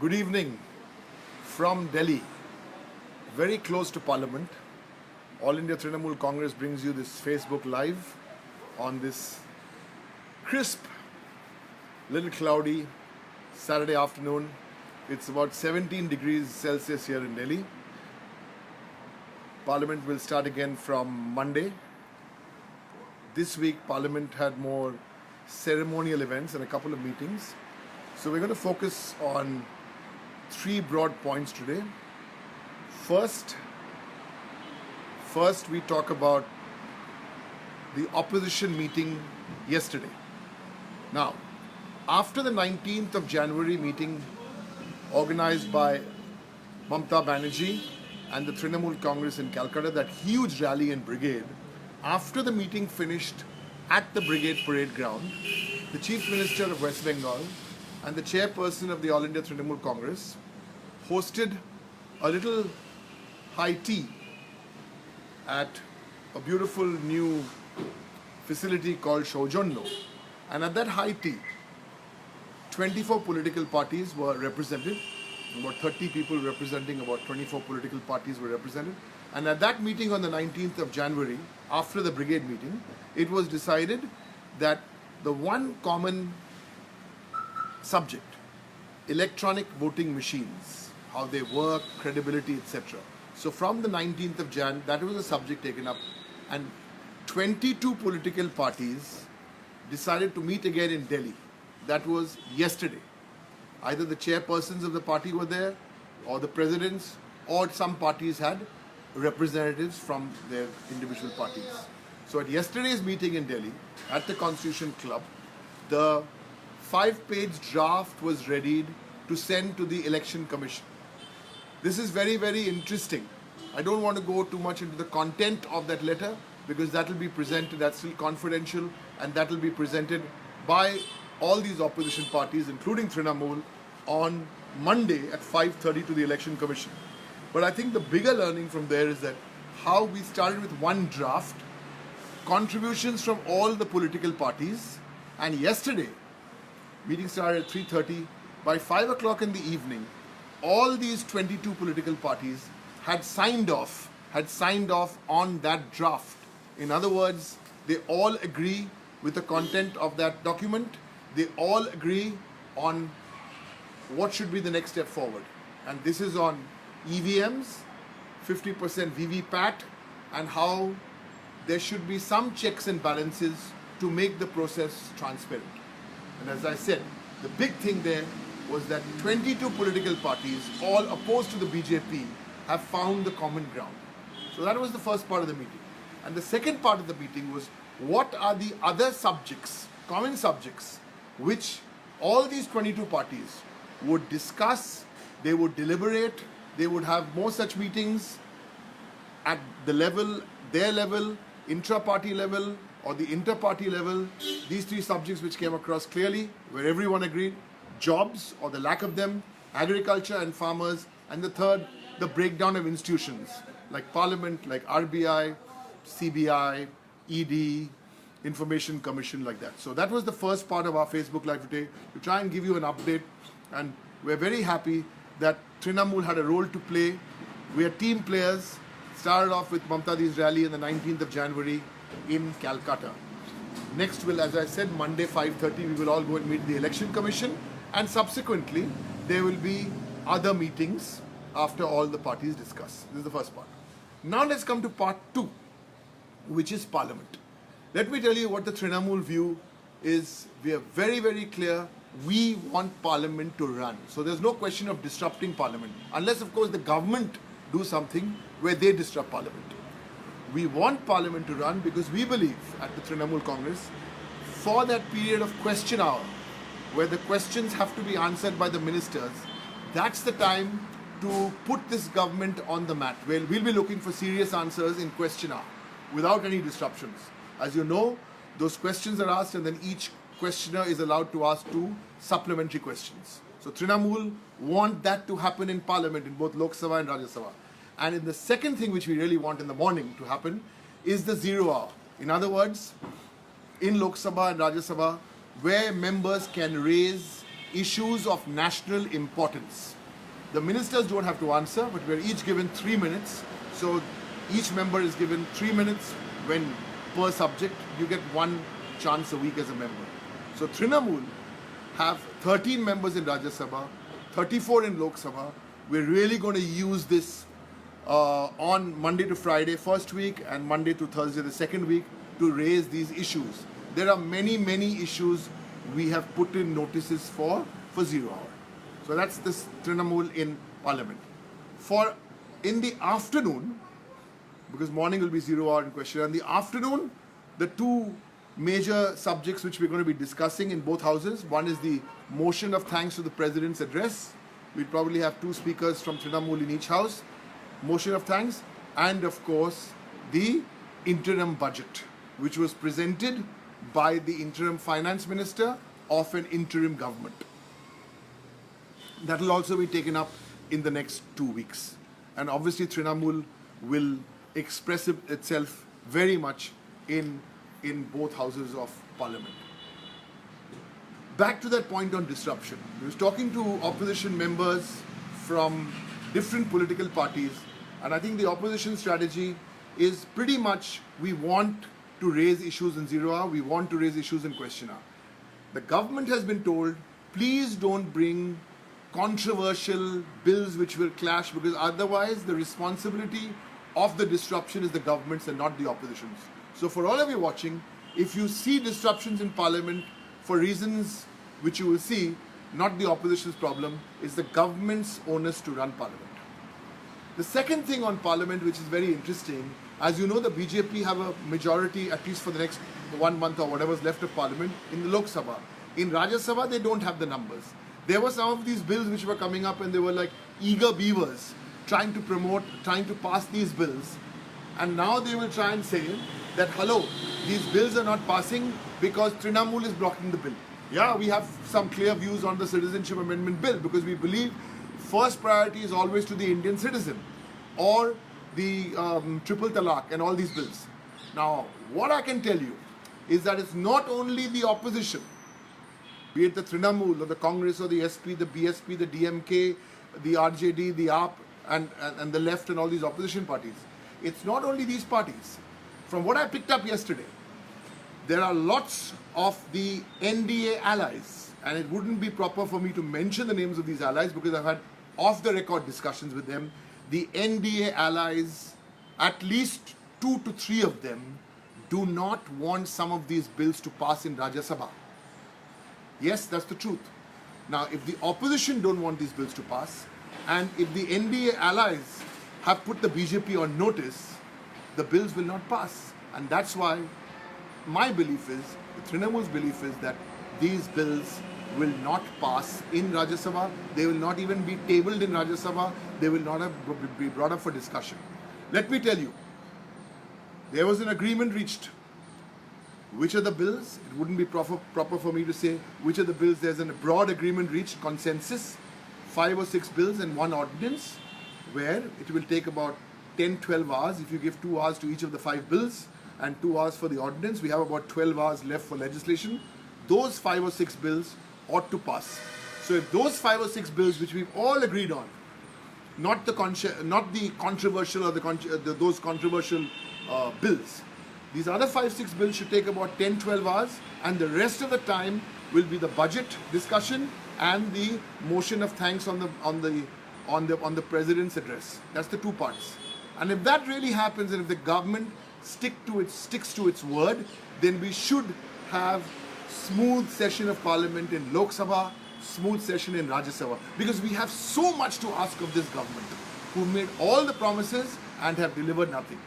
Good evening from Delhi, very close to Parliament. All India Trinamool Congress brings you this Facebook Live on this crisp, little cloudy Saturday afternoon. It's about 17 degrees Celsius here in Delhi. Parliament will start again from Monday. This week, Parliament had more ceremonial events and a couple of meetings. So we're going to focus on three broad points today. First, we talk about the opposition meeting yesterday. Now, after the 19th of January meeting organized by Mamata Banerjee and the Trinamool Congress in Calcutta, that huge rally in Brigade, after the meeting finished at the Brigade Parade Ground, the Chief Minister of West Bengal and the chairperson of the All India Trinamool Congress hosted a little high tea at a beautiful new facility called Shoujonno. And at that high tea, 24 political parties were represented. About 30 people representing about 24 political parties were represented. And at that meeting on the 19th of January, after the brigade meeting, it was decided that the one common subject, electronic voting machines, how they work, credibility, etc. So from the 19th of Jan, that was a subject taken up, and 22 political parties decided to meet again in Delhi. That was yesterday. Either the chairpersons of the party were there, or the presidents, or some parties had representatives from their individual parties. So at yesterday's meeting in Delhi, at the Constitution Club, the 5-page draft was readied to send to the Election Commission. This is very, very interesting. I don't want to go too much into the content of that letter because that will be presented, that's still confidential, and that will be presented by all these opposition parties, including Trinamool, on Monday at 5:30 to the Election Commission. But I think the bigger learning from there is that how we started with one draft, contributions from all the political parties, and yesterday, meeting started at 3:30, by 5 o'clock in the evening, all these 22 political parties had signed off on that draft. In other words, they all agree with the content of that document. They all agree on what should be the next step forward. And this is on EVMs, 50% VVPAT, and how there should be some checks and balances to make the process transparent. And as I said, the big thing there was that 22 political parties, all opposed to the BJP, have found the common ground. So that was the first part of the meeting. And the second part of the meeting was, what are the other subjects, common subjects, which all these 22 parties would discuss, they would deliberate, they would have more such meetings at the level, their level, intra-party level, or the inter-party level. These three subjects which came across clearly, where everyone agreed: jobs or the lack of them, agriculture and farmers, and the third, the breakdown of institutions like Parliament, like RBI, CBI, ED, Information Commission, like that. So that was the first part of our Facebook Live today, to try and give you an update. And we're very happy that Trinamool had a role to play. We are team players. Started off with Mamata's rally on the 19th of January in Calcutta. Next will, as I said, Monday 5:30, we will all go and meet the Election Commission, and subsequently there will be other meetings after all the parties discuss. This is the first part. Now let's come to part 2, which is Parliament. Let me tell you what the Trinamool view is. We are very, very clear. We want Parliament to run. So there's no question of disrupting Parliament, unless of course the government do something where they disrupt Parliament. We want Parliament to run because we believe at the Trinamool Congress, for that period of question hour, where the questions have to be answered by the ministers, that's the time to put this government on the mat. Well, we'll be looking for serious answers in question hour, without any disruptions. As you know, those questions are asked, and then each questioner is allowed to ask 2 supplementary questions. So Trinamool want that to happen in Parliament, in both Lok Sabha and Rajya Sabha. And in the second thing which we really want in the morning to happen is the 0 hour. In other words, in Lok Sabha and Rajya Sabha, where members can raise issues of national importance. The ministers don't have to answer, but we're each given 3 minutes. So each member is given 3 minutes when per subject. You get one chance a week as a member. So Trinamool have 13 members in Rajya Sabha, 34 in Lok Sabha. We're really going to use this on Monday to Friday first week and Monday to Thursday the second week to raise these issues. There are many issues we have put in notices for 0 hour. So that's this Trinamool in Parliament. For in the afternoon, because morning will be 0 hour in question, in the afternoon, the two major subjects which we're going to be discussing in both houses. One is the motion of thanks to the President's address. We'll probably have 2 speakers from Trinamool in each house. Motion of thanks, and of course the interim budget, which was presented by the interim finance minister of an interim government. That will also be taken up in the next 2 weeks. And obviously Trinamool will express itself very much in both houses of parliament. Back to that point on disruption. I was talking to opposition members from different political parties, and I think the opposition strategy is pretty much, we want to raise issues in 0 hour, we want to raise issues in question hour. The government has been told, please don't bring controversial bills which will clash, because otherwise the responsibility of the disruption is the government's and not the opposition's. So for all of you watching, if you see disruptions in parliament for reasons which you will see, not the opposition's problem, is the government's onus to run parliament. The second thing on parliament which is very interesting, as you know, the BJP have a majority at least for the next 1 month or whatever's left of parliament in the Lok Sabha. In Rajya Sabha they don't have the numbers. There were some of these bills which were coming up and they were like eager beavers trying to pass these bills, and now they will try and say that, hello, these bills are not passing because Trinamool is blocking the bill. Yeah, we have some clear views on the Citizenship Amendment Bill, because we believe first priority is always to the Indian citizen, or the triple talaq and all these bills. Now, what I can tell you is that it's not only the opposition, be it the Trinamool or the Congress or the SP, the BSP, the DMK, the RJD, the AAP, and the left and all these opposition parties. It's not only these parties. From what I picked up yesterday, there are lots of the NDA allies, and it wouldn't be proper for me to mention the names of these allies because I've had off-the-record discussions with them. The NDA allies, at least 2 to 3 of them, do not want some of these bills to pass in Rajya Sabha. Yes, that's the truth. Now, if the opposition don't want these bills to pass, and if the NDA allies have put the BJP on notice, the bills will not pass. And that's why my belief is, the Trinamool's belief is, that these bills will not pass in Rajya Sabha. They will not even be tabled in Rajya Sabha. They will not be brought up for discussion. Let me tell you, there was an agreement reached. Which are the bills? It wouldn't be proper for me to say which are the bills. There's a broad agreement reached, consensus, 5 or 6 bills and 1 ordinance, where it will take about 10-12 hours. If you give 2 hours to each of the 5 bills and 2 hours for the ordinance, we have about 12 hours left for legislation. Those 5 or 6 bills ought to pass. So if those 5 or 6 bills which we've all agreed on, not the controversial or those controversial bills, these other 5-6 bills should take about 10-12 hours, and the rest of the time will be the budget discussion and the motion of thanks on the President's address. That's the 2 parts. And if that really happens, and if the government sticks to its word, then we should have smooth session of Parliament in Lok Sabha, smooth session in Rajya Sabha, because we have so much to ask of this government, who made all the promises and have delivered nothing.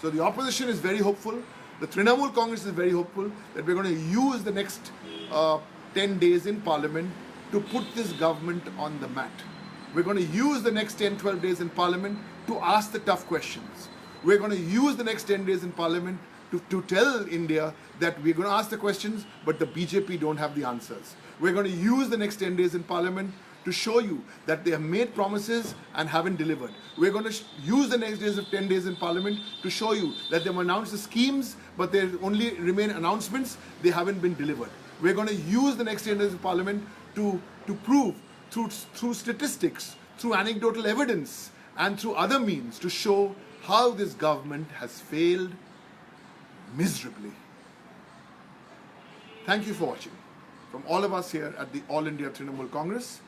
So the opposition is very hopeful. The Trinamool Congress is very hopeful that we're going to use the next 10 days in Parliament to put this government on the mat. We're going to use the next 10-12 days in Parliament to ask the tough questions. We're going to use the next 10 days in Parliament to tell India that we're going to ask the questions, but the BJP don't have the answers. We're going to use the next 10 days in Parliament to show you that they have made promises and haven't delivered. We're going to use the next 10 days in Parliament to show you that they've announced the schemes, but they only remain announcements, they haven't been delivered. We're going to use the next 10 days in Parliament to prove through statistics, through anecdotal evidence, and through other means to show how this government has failed miserably. Thank you for watching. From all of us here at the All India Trinamool Congress,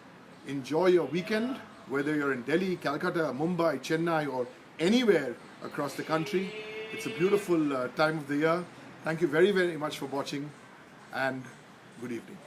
enjoy your weekend, whether you're in Delhi, Calcutta, Mumbai, Chennai, or anywhere across the country. It's a beautiful time of the year. Thank you very, very much for watching, and good evening.